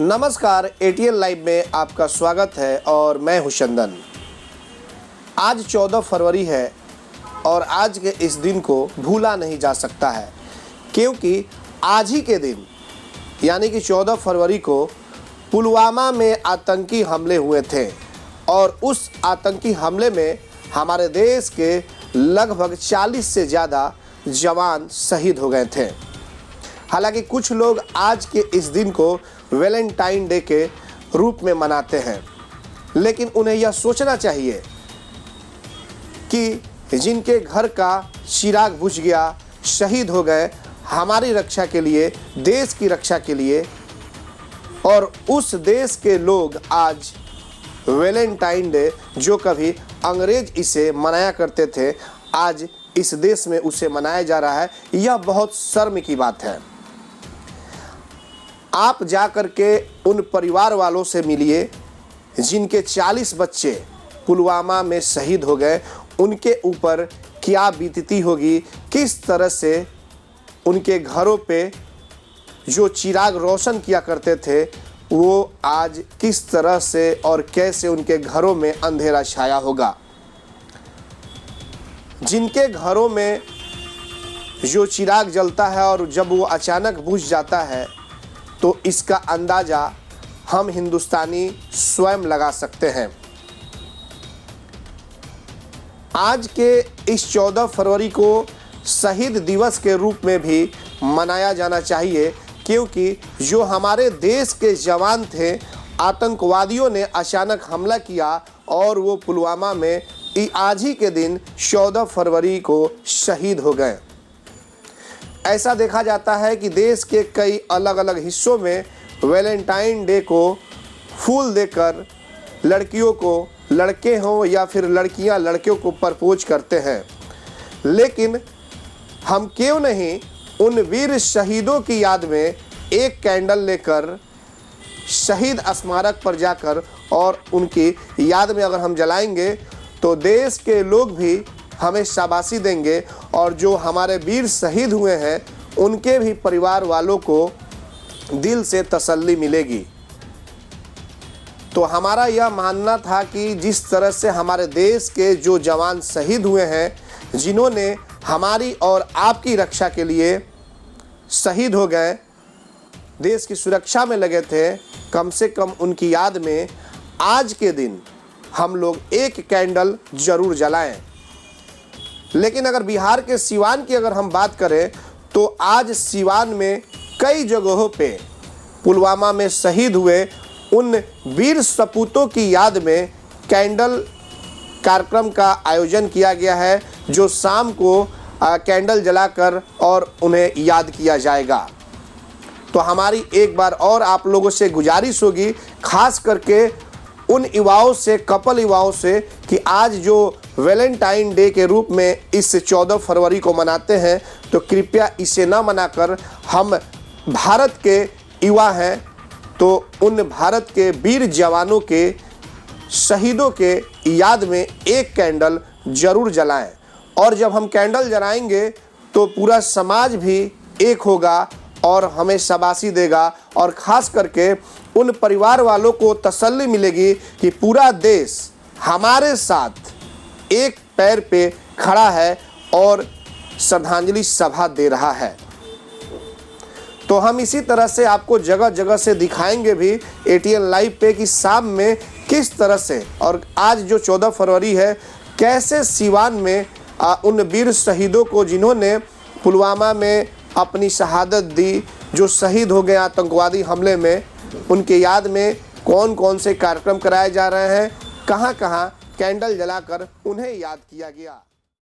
नमस्कार, ATN live में आपका स्वागत है और मैं हूं चंदन। आज 14 फरवरी है और आज के इस दिन को भूला नहीं जा सकता है, क्योंकि आज ही के दिन यानी कि 14 फरवरी को पुलवामा में आतंकी हमले हुए थे और उस आतंकी हमले में हमारे देश के लगभग 40 से ज़्यादा जवान शहीद हो गए थे। हालांकि कुछ लोग आज के इस दिन को वैलेंटाइन डे के रूप में मनाते हैं, लेकिन उन्हें यह सोचना चाहिए कि जिनके घर का चिराग बुझ गया, शहीद हो गए हमारी रक्षा के लिए, देश की रक्षा के लिए, और उस देश के लोग आज वैलेंटाइन डे जो कभी अंग्रेज इसे मनाया करते थे, आज इस देश में उसे मनाया जा रहा है। यह बहुत शर्म की बात है। आप जा कर के उन परिवार वालों से मिलिए जिनके 40 बच्चे पुलवामा में शहीद हो गए। उनके ऊपर क्या बीतती होगी, किस तरह से उनके घरों पे जो चिराग रोशन किया करते थे वो आज किस तरह से और कैसे उनके घरों में अंधेरा छाया होगा। जिनके घरों में जो चिराग जलता है और जब वो अचानक बुझ जाता है तो इसका अंदाज़ा हम हिंदुस्तानी स्वयं लगा सकते हैं। आज के इस 14 फरवरी को शहीद दिवस के रूप में भी मनाया जाना चाहिए, क्योंकि जो हमारे देश के जवान थे, आतंकवादियों ने अचानक हमला किया और वो पुलवामा में आज ही के दिन 14 फरवरी को शहीद हो गए। ऐसा देखा जाता है कि देश के कई अलग अलग हिस्सों में वैलेंटाइन डे को फूल देकर लड़कियों को, लड़के हों या फिर लड़कियां लड़कियों को प्रपोज करते हैं, लेकिन हम क्यों नहीं उन वीर शहीदों की याद में एक कैंडल लेकर शहीद स्मारक पर जाकर और उनकी याद में अगर हम जलाएंगे तो देश के लोग भी हमें शाबाशी देंगे और जो हमारे वीर शहीद हुए हैं उनके भी परिवार वालों को दिल से तसल्ली मिलेगी। तो हमारा यह मानना था कि जिस तरह से हमारे देश के जो जवान शहीद हुए हैं, जिन्होंने हमारी और आपकी रक्षा के लिए शहीद हो गए, देश की सुरक्षा में लगे थे, कम से कम उनकी याद में आज के दिन हम लोग एक कैंडल ज़रूर जलाएं। लेकिन अगर बिहार के सिवान की अगर हम बात करें तो आज सिवान में कई जगहों पे पुलवामा में शहीद हुए उन वीर सपूतों की याद में कैंडल कार्यक्रम का आयोजन किया गया है, जो शाम को कैंडल जलाकर और उन्हें याद किया जाएगा। तो हमारी एक बार और आप लोगों से गुजारिश होगी, खास करके उन युवाओं से, कपल युवाओं से, कि आज जो वैलेंटाइन डे के रूप में इस 14 फरवरी को मनाते हैं तो कृपया इसे ना मनाकर हम भारत के युवा हैं तो उन भारत के वीर जवानों के, शहीदों के याद में एक कैंडल ज़रूर जलाएं। और जब हम कैंडल जलाएंगे तो पूरा समाज भी एक होगा और हमें शाबाशी देगा, और ख़ास करके उन परिवार वालों को तसल्ली मिलेगी कि पूरा देश हमारे साथ एक पैर पे खड़ा है और श्रद्धांजलि सभा दे रहा है। तो हम इसी तरह से आपको जगह जगह से दिखाएंगे भी एटीएन लाइव पे कि शाम में किस तरह से, और आज जो 14 फरवरी है, कैसे सिवान में उन वीर शहीदों को, जिन्होंने पुलवामा में अपनी शहादत दी, जो शहीद हो गए आतंकवादी हमले में, उनके याद में कौन कौन से कार्यक्रम कराए जा रहे हैं, कहां कहां कैंडल जलाकर उन्हें याद किया गया।